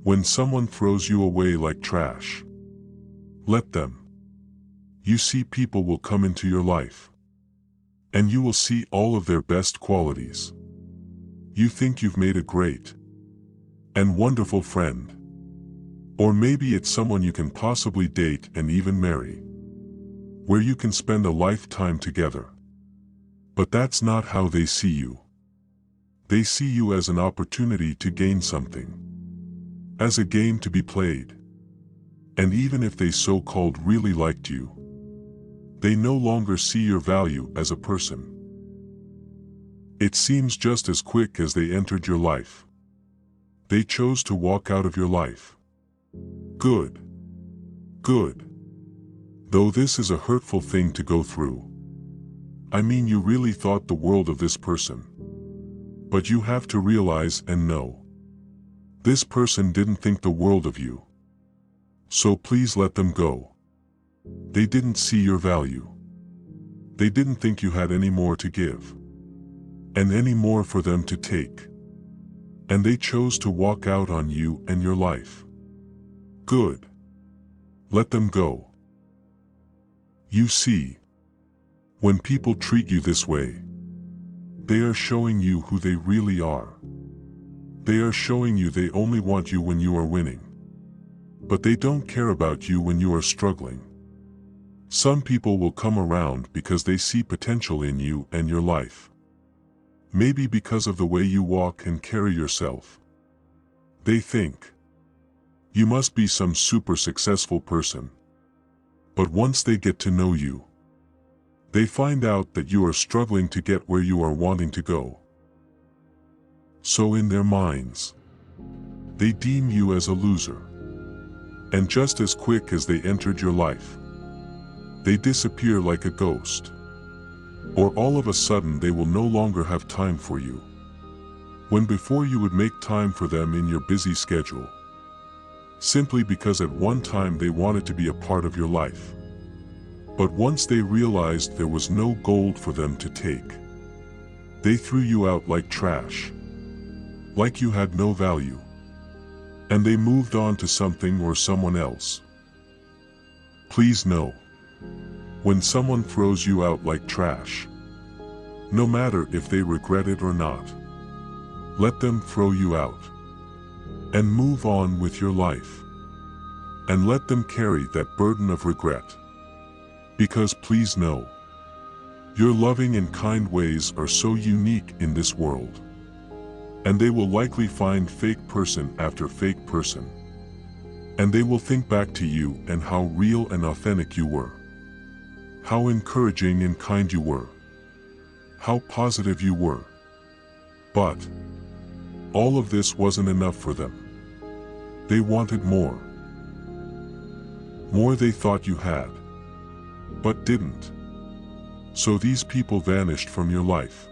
When someone throws you away like trash, let them. You see, people will come into your life, and you will see all of their best qualities. You think you've made a great and wonderful friend. Or maybe it's someone you can possibly date and even marry, where you can spend a lifetime together. But that's not how they see you. They see you as an opportunity to gain something, as a game to be played. And even if they so-called really liked you, they no longer see your value as a person. It seems just as quick as they entered your life, they chose to walk out of your life. Good. Good. Though this is a hurtful thing to go through. I mean, you really thought the world of this person. But you have to realize and know, this person didn't think the world of you. So please let them go. They didn't see your value. They didn't think you had any more to give, and any more for them to take. And they chose to walk out on you and your life. Good. Let them go. You see, when people treat you this way, they are showing you who they really are. They are showing you they only want you when you are winning. But they don't care about you when you are struggling. Some people will come around because they see potential in you and your life. Maybe because of the way you walk and carry yourself. They think you must be some super successful person. But once they get to know you, they find out that you are struggling to get where you are wanting to go. So in their minds, they deem you as a loser. And just as quick as they entered your life, they disappear like a ghost. Or all of a sudden they will no longer have time for you, when before you would make time for them in your busy schedule, simply because at one time they wanted to be a part of your life. But once they realized there was no gold for them to take, they threw you out like trash, like you had no value, and they moved on to something or someone else. Please know, when someone throws you out like trash, no matter if they regret it or not, let them throw you out, and move on with your life, and let them carry that burden of regret. Because please know, your loving and kind ways are so unique in this world, and they will likely find fake person after fake person, and they will think back to you and how real and authentic you were, how encouraging and kind you were, how positive you were. But all of this wasn't enough for them. They wanted more. More they thought you had, but didn't. So these people vanished from your life.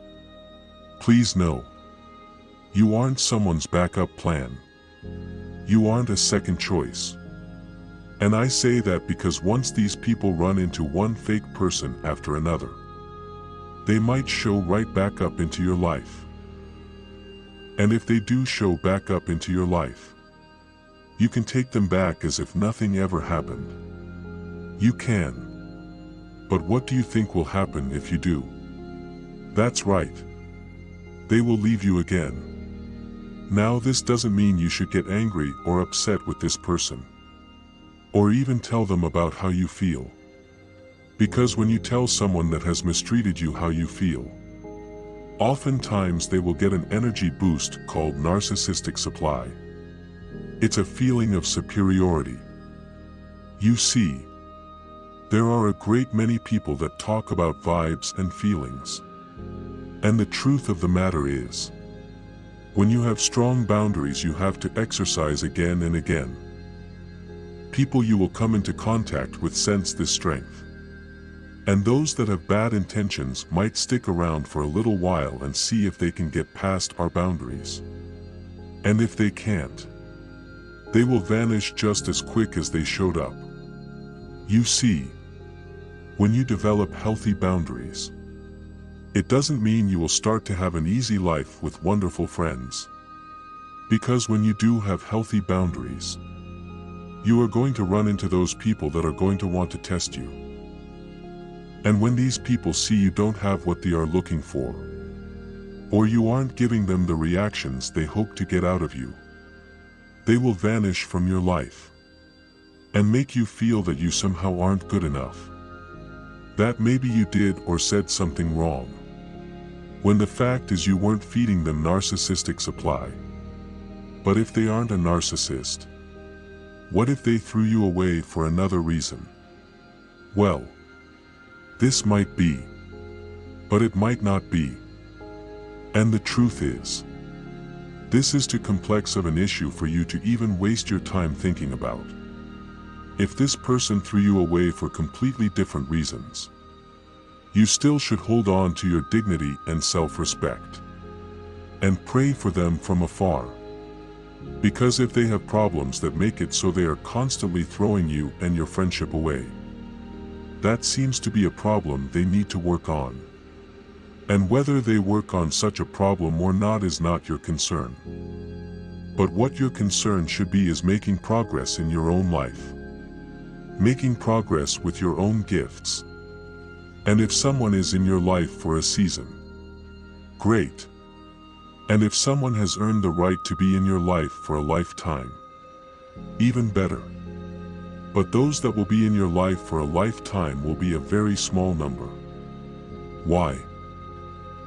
Please know, you aren't someone's backup plan. You aren't a second choice. And I say that because once these people run into one fake person after another, they might show right back up into your life. And if they do show back up into your life, you can take them back as if nothing ever happened. You can. But what do you think will happen if you do? That's right. They will leave you again. Now this doesn't mean you should get angry or upset with this person, or even tell them about how you feel. Because when you tell someone that has mistreated you how you feel, oftentimes they will get an energy boost called narcissistic supply. It's a feeling of superiority. You see, there are a great many people that talk about vibes and feelings. And the truth of the matter is, when you have strong boundaries you have to exercise again and again. People you will come into contact with sense this strength. And those that have bad intentions might stick around for a little while and see if they can get past our boundaries. And if they can't, they will vanish just as quick as they showed up. You see, when you develop healthy boundaries, it doesn't mean you will start to have an easy life with wonderful friends. Because when you do have healthy boundaries, you are going to run into those people that are going to want to test you. And when these people see you don't have what they are looking for, or you aren't giving them the reactions they hope to get out of you, they will vanish from your life and make you feel that you somehow aren't good enough, that maybe you did or said something wrong, when the fact is you weren't feeding them narcissistic supply. But if they aren't a narcissist, what if they threw you away for another reason? Well, this might be, but it might not be. And the truth is, this is too complex of an issue for you to even waste your time thinking about. If this person threw you away for completely different reasons, you still should hold on to your dignity and self-respect, and pray for them from afar. Because if they have problems that make it so they are constantly throwing you and your friendship away, that seems to be a problem they need to work on. And whether they work on such a problem or not is not your concern. But what your concern should be is making progress in your own life. Making progress with your own gifts. And if someone is in your life for a season, great. And if someone has earned the right to be in your life for a lifetime, even better. But those that will be in your life for a lifetime will be a very small number. Why?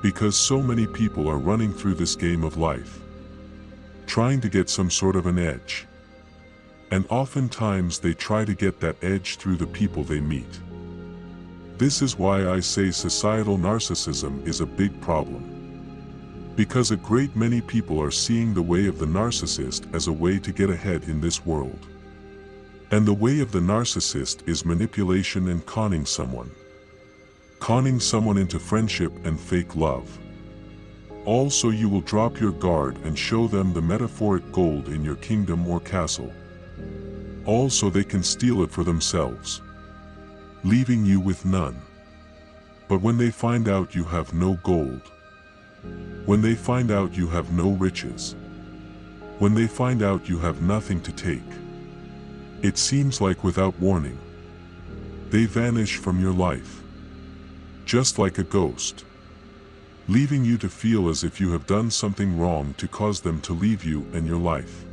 Because so many people are running through this game of life, trying to get some sort of an edge. And oftentimes they try to get that edge through the people they meet. This is why I say societal narcissism is a big problem. Because a great many people are seeing the way of the narcissist as a way to get ahead in this world. And the way of the narcissist is manipulation and conning someone. Conning someone into friendship and fake love. Also, you will drop your guard and show them the metaphoric gold in your kingdom or castle. Also, they can steal it for themselves, leaving you with none. But when they find out you have no gold, when they find out you have no riches, when they find out you have nothing to take, it seems like without warning, they vanish from your life, just like a ghost, leaving you to feel as if you have done something wrong to cause them to leave you and your life,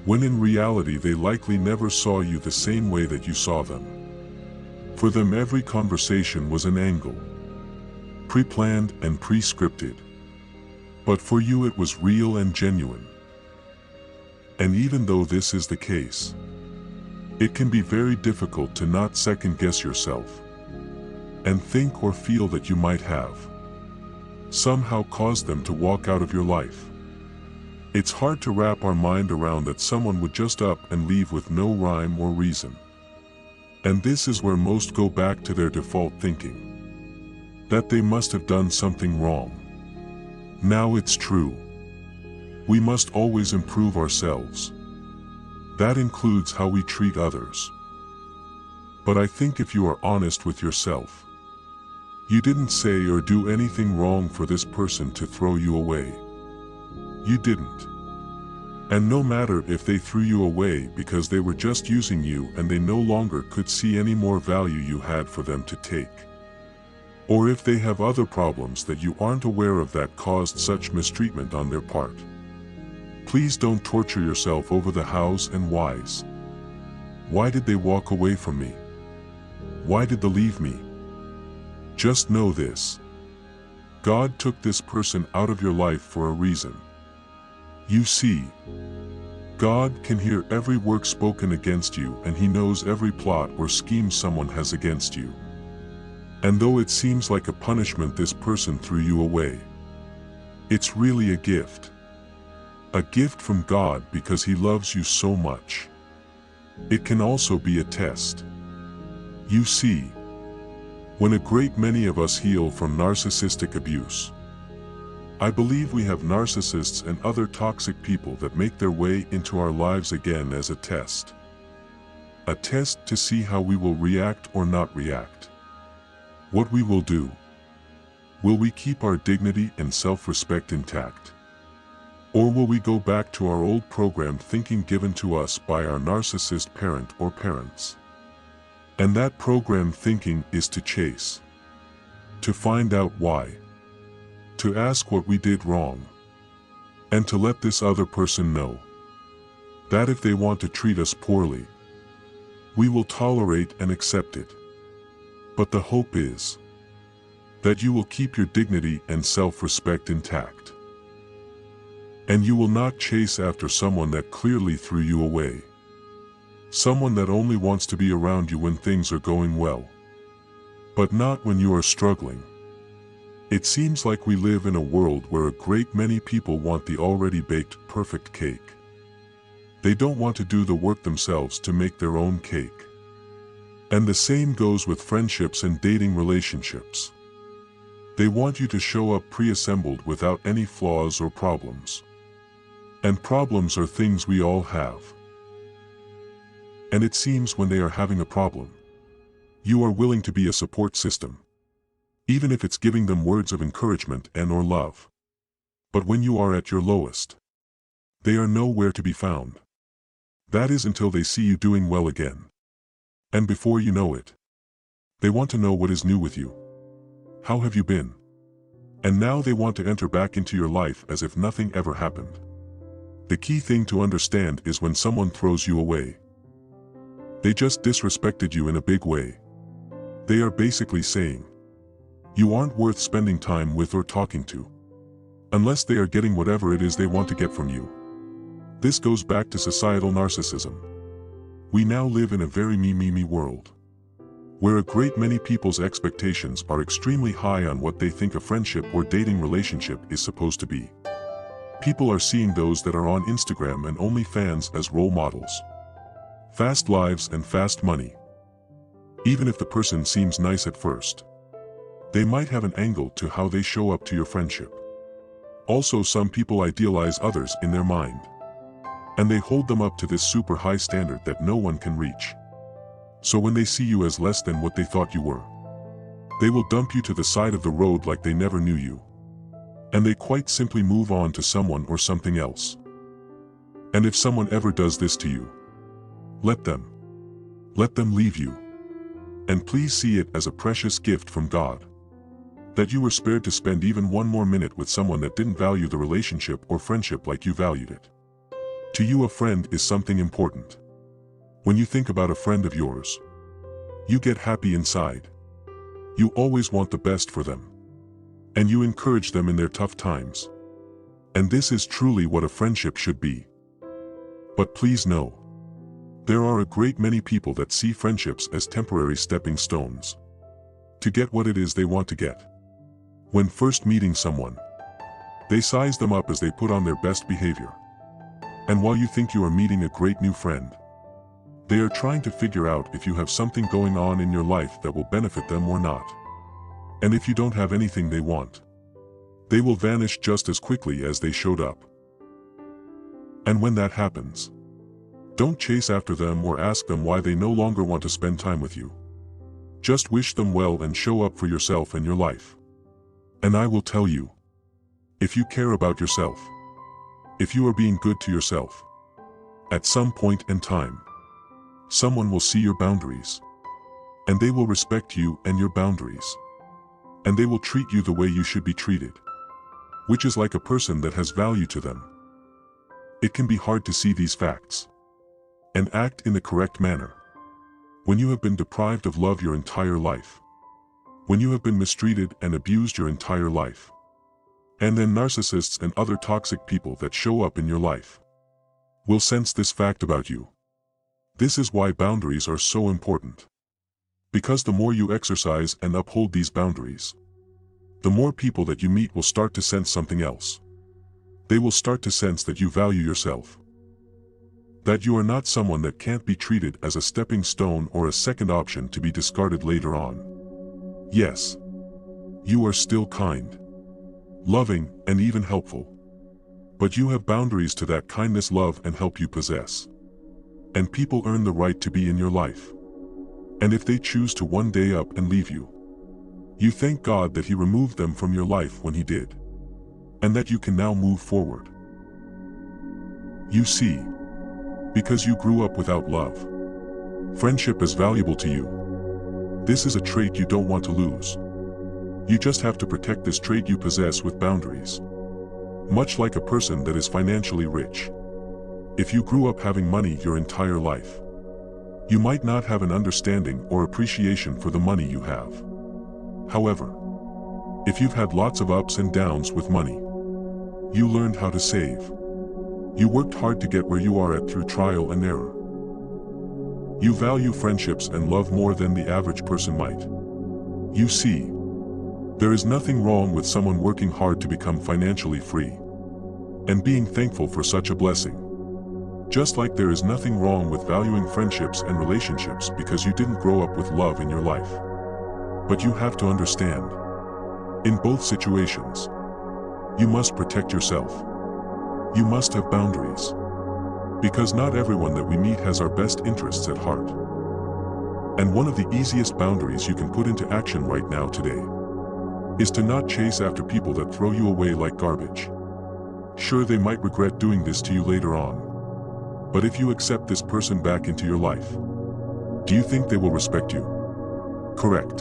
when in reality they likely never saw you the same way that you saw them. For them every conversation was an angle, pre-planned and pre-scripted. But for you it was real and genuine. And even though this is the case, it can be very difficult to not second-guess yourself and think or feel that you might have somehow caused them to walk out of your life. It's hard to wrap our mind around that someone would just up and leave with no rhyme or reason. And this is where most go back to their default thinking, that they must have done something wrong. Now it's true. We must always improve ourselves. That includes how we treat others. But I think if you are honest with yourself, you didn't say or do anything wrong for this person to throw you away. You didn't. And no matter if they threw you away because they were just using you and they no longer could see any more value you had for them to take, or if they have other problems that you aren't aware of that caused such mistreatment on their part, please don't torture yourself over the hows and whys. Why did they walk away from me? Why did they leave me? Just know this. God took this person out of your life for a reason. You see, God can hear every word spoken against you, and He knows every plot or scheme someone has against you. And though it seems like a punishment this person threw you away, it's really a gift. A gift from God because He loves you so much. It can also be a test. You see, when a great many of us heal from narcissistic abuse, I believe we have narcissists and other toxic people that make their way into our lives again as a test. A test to see how we will react or not react. What we will do. Will we keep our dignity and self-respect intact? Or will we go back to our old programmed thinking given to us by our narcissist parent or parents? And that programmed thinking is to chase, to find out why, to ask what we did wrong, and to let this other person know that if they want to treat us poorly, we will tolerate and accept it. But the hope is that you will keep your dignity and self-respect intact. And you will not chase after someone that clearly threw you away. Someone that only wants to be around you when things are going well, but not when you are struggling. It seems like we live in a world where a great many people want the already baked, perfect cake. They don't want to do the work themselves to make their own cake. And the same goes with friendships and dating relationships. They want you to show up pre-assembled without any flaws or problems. And problems are things we all have. And it seems when they are having a problem, you are willing to be a support system, even if it's giving them words of encouragement and or love. But when you are at your lowest, they are nowhere to be found. That is until they see you doing well again. And before you know it, they want to know what is new with you. How have you been? And now they want to enter back into your life as if nothing ever happened. The key thing to understand is when someone throws you away, they just disrespected you in a big way. They are basically saying, you aren't worth spending time with or talking to, unless they are getting whatever it is they want to get from you. This goes back to societal narcissism. We now live in a very me world, where a great many people's expectations are extremely high on what they think a friendship or dating relationship is supposed to be. People are seeing those that are on Instagram and OnlyFans as role models. Fast lives and fast money. Even if the person seems nice at first, they might have an angle to how they show up to your friendship. Also, some people idealize others in their mind, and they hold them up to this super high standard that no one can reach. So when they see you as less than what they thought you were, they will dump you to the side of the road like they never knew you. And they quite simply move on to someone or something else. And if someone ever does this to you, let them leave you. And please see it as a precious gift from God, that you were spared to spend even one more minute with someone that didn't value the relationship or friendship like you valued it. To you, a friend is something important. When you think about a friend of yours, you get happy inside. You always want the best for them, and you encourage them in their tough times. And this is truly what a friendship should be. But please know, there are a great many people that see friendships as temporary stepping stones to get what it is they want to get. When first meeting someone, they size them up as they put on their best behavior. And while you think you are meeting a great new friend, they are trying to figure out if you have something going on in your life that will benefit them or not. And if you don't have anything they want, they will vanish just as quickly as they showed up. And when that happens, don't chase after them or ask them why they no longer want to spend time with you. Just wish them well and show up for yourself and your life. And I will tell you, if you care about yourself, if you are being good to yourself, at some point in time, someone will see your boundaries, and they will respect you and your boundaries, and they will treat you the way you should be treated, which is like a person that has value to them. It can be hard to see these facts and act in the correct manner when you have been deprived of love your entire life, when you have been mistreated and abused your entire life, and then narcissists and other toxic people that show up in your life will sense this fact about you. This is why boundaries are so important. Because the more you exercise and uphold these boundaries, the more people that you meet will start to sense something else. They will start to sense that you value yourself, that you are not someone that can't be treated as a stepping stone or a second option to be discarded later on. Yes, you are still kind, loving, and even helpful, but you have boundaries to that kindness, love, and help you possess. And people earn the right to be in your life. And if they choose to one day up and leave you, you thank God that He removed them from your life when He did, and that you can now move forward. You see, because you grew up without love. Friendship is valuable to you. This is a trait you don't want to lose. You just have to protect this trait you possess with boundaries. Much like a person that is financially rich. If you grew up having money your entire life, you might not have an understanding or appreciation for the money you have. However, if you've had lots of ups and downs with money, you learned how to save. You worked hard to get where you are at through trial and error. You value friendships and love more than the average person might. You see, there is nothing wrong with someone working hard to become financially free and being thankful for such a blessing. Just like there is nothing wrong with valuing friendships and relationships because you didn't grow up with love in your life. But you have to understand, in both situations, you must protect yourself. You must have boundaries. Because not everyone that we meet has our best interests at heart. And one of the easiest boundaries you can put into action right now today is to not chase after people that throw you away like garbage. Sure, they might regret doing this to you later on. But if you accept this person back into your life, do you think they will respect you? Correct.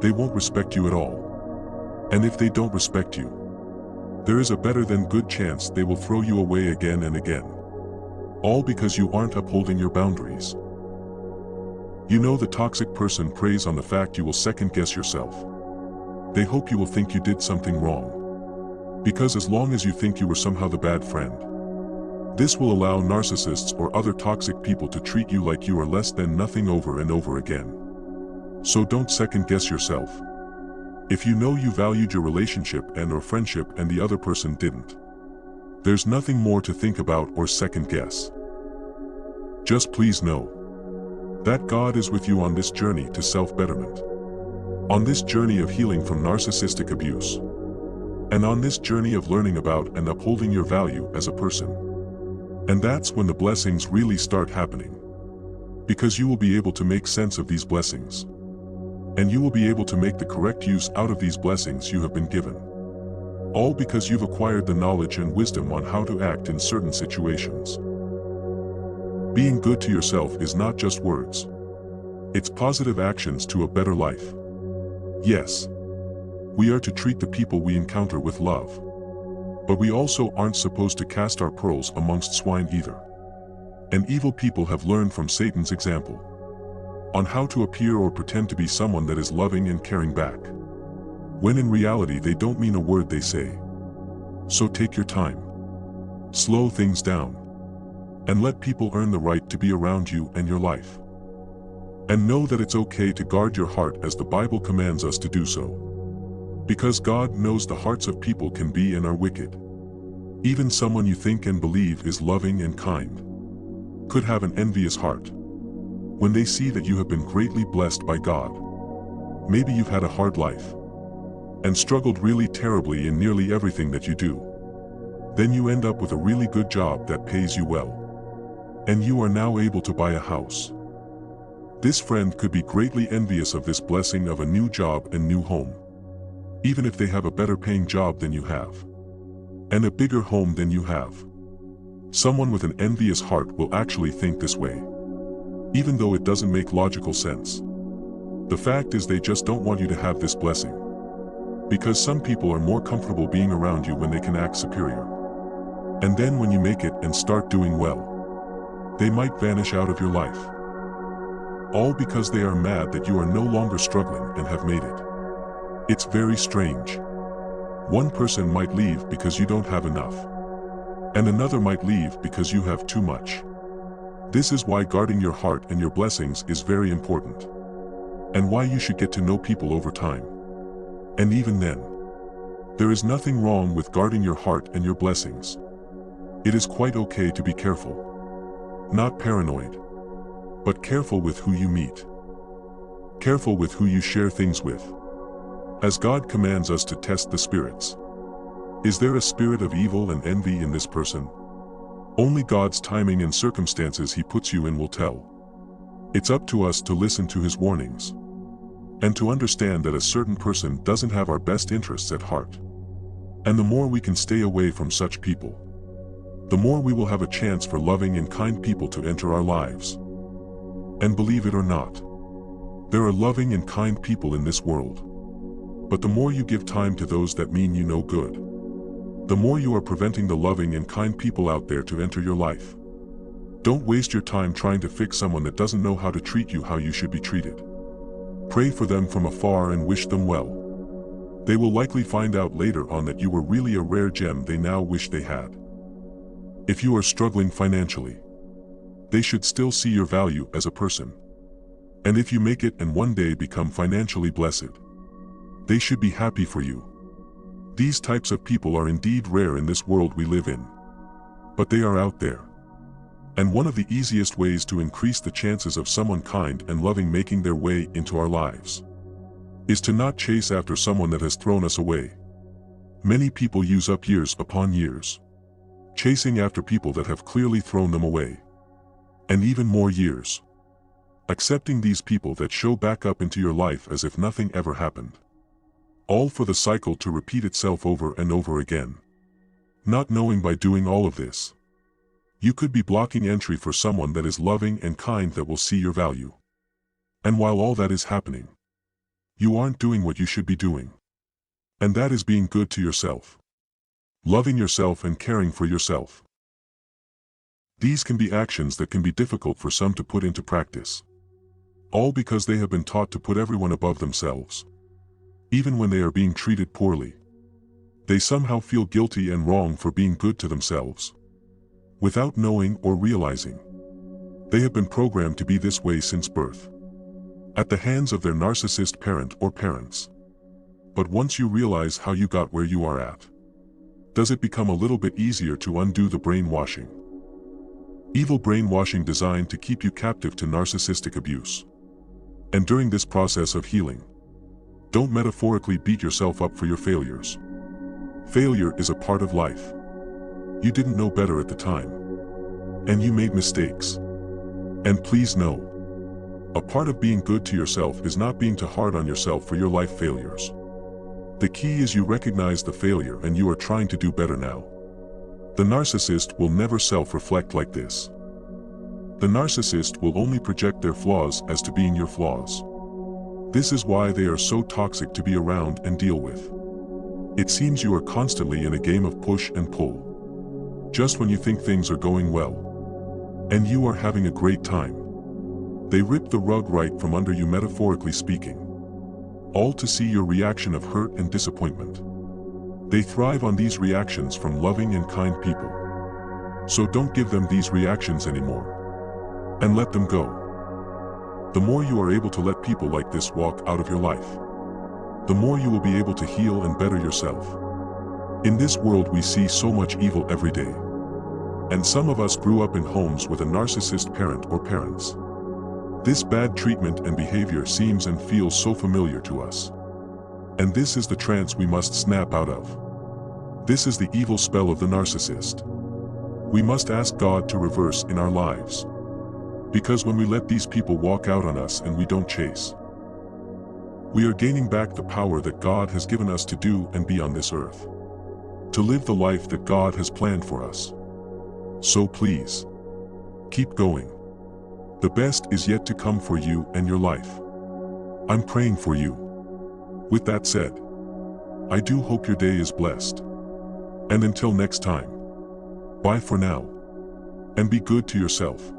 They won't respect you at all. And if they don't respect you, there is a better than good chance they will throw you away again and again. All because you aren't upholding your boundaries. You know, the toxic person preys on the fact you will second guess yourself. They hope you will think you did something wrong. Because as long as you think you were somehow the bad friend, this will allow narcissists or other toxic people to treat you like you are less than nothing over and over again. So don't second guess yourself. If you know you valued your relationship and/or friendship and the other person didn't, there's nothing more to think about or second guess. Just please know that God is with you on this journey to self-betterment, on this journey of healing from narcissistic abuse, and on this journey of learning about and upholding your value as a person. And that's when the blessings really start happening. Because you will be able to make sense of these blessings. And you will be able to make the correct use out of these blessings you have been given. All because you've acquired the knowledge and wisdom on how to act in certain situations. Being good to yourself is not just words. It's positive actions to a better life. Yes, we are to treat the people we encounter with love. But we also aren't supposed to cast our pearls amongst swine either. And evil people have learned from Satan's example on how to appear or pretend to be someone that is loving and caring back, when in reality they don't mean a word they say. So take your time. Slow things down. And let people earn the right to be around you and your life. And know that it's okay to guard your heart as the Bible commands us to do so. Because God knows the hearts of people can be and are wicked. Even someone you think and believe is loving and kind could have an envious heart when they see that you have been greatly blessed by God. Maybe you've had a hard life and struggled really terribly in nearly everything that you do. Then you end up with a really good job that pays you well. And you are now able to buy a house. This friend could be greatly envious of this blessing of a new job and new home. Even if they have a better paying job than you have, and a bigger home than you have. Someone with an envious heart will actually think this way, even though it doesn't make logical sense. The fact is they just don't want you to have this blessing. Because some people are more comfortable being around you when they can act superior. And then when you make it and start doing well, they might vanish out of your life. All because they are mad that you are no longer struggling and have made it. It's very strange. One person might leave because you don't have enough. And another might leave because you have too much. This is why guarding your heart and your blessings is very important. And why you should get to know people over time. And even then, there is nothing wrong with guarding your heart and your blessings. It is quite okay to be careful. Not paranoid. But careful with who you meet. Careful with who you share things with. As God commands us to test the spirits. Is there a spirit of evil and envy in this person? Only God's timing and circumstances He puts you in will tell. It's up to us to listen to His warnings. And to understand that a certain person doesn't have our best interests at heart. And the more we can stay away from such people, the more we will have a chance for loving and kind people to enter our lives. And believe it or not, there are loving and kind people in this world. But the more you give time to those that mean you no good, the more you are preventing the loving and kind people out there to enter your life. Don't waste your time trying to fix someone that doesn't know how to treat you how you should be treated. Pray for them from afar and wish them well. They will likely find out later on that you were really a rare gem they now wish they had. If you are struggling financially, they should still see your value as a person. And if you make it and one day become financially blessed, they should be happy for you. These types of people are indeed rare in this world we live in. But they are out there. And one of the easiest ways to increase the chances of someone kind and loving making their way into our lives is to not chase after someone that has thrown us away. Many people use up years upon years, chasing after people that have clearly thrown them away. And even more years, accepting these people that show back up into your life as if nothing ever happened. All for the cycle to repeat itself over and over again. Not knowing by doing all of this, you could be blocking entry for someone that is loving and kind that will see your value. And while all that is happening, you aren't doing what you should be doing. And that is being good to yourself. Loving yourself and caring for yourself. These can be actions that can be difficult for some to put into practice. All because they have been taught to put everyone above themselves. Even when they are being treated poorly, they somehow feel guilty and wrong for being good to themselves. Without knowing or realizing, they have been programmed to be this way since birth, at the hands of their narcissist parent or parents. But once you realize how you got where you are at, does it become a little bit easier to undo the brainwashing? Evil brainwashing designed to keep you captive to narcissistic abuse. And during this process of healing, don't metaphorically beat yourself up for your failures. Failure is a part of life. You didn't know better at the time. And you made mistakes. And please know, a part of being good to yourself is not being too hard on yourself for your life failures. The key is you recognize the failure and you are trying to do better now. The narcissist will never self-reflect like this. The narcissist will only project their flaws as to being your flaws. This is why they are so toxic to be around and deal with. It seems you are constantly in a game of push and pull. Just when you think things are going well, and you are having a great time, they rip the rug right from under you, metaphorically speaking. All to see your reaction of hurt and disappointment. They thrive on these reactions from loving and kind people. So don't give them these reactions anymore. And let them go. The more you are able to let people like this walk out of your life, the more you will be able to heal and better yourself. In this world we see so much evil every day. And some of us grew up in homes with a narcissist parent or parents. This bad treatment and behavior seems and feels so familiar to us. And this is the trance we must snap out of. This is the evil spell of the narcissist. We must ask God to reverse in our lives. Because when we let these people walk out on us and we don't chase, we are gaining back the power that God has given us to do and be on this earth. To live the life that God has planned for us. So please, keep going. The best is yet to come for you and your life. I'm praying for you. With that said, I do hope your day is blessed. And until next time, bye for now. And be good to yourself.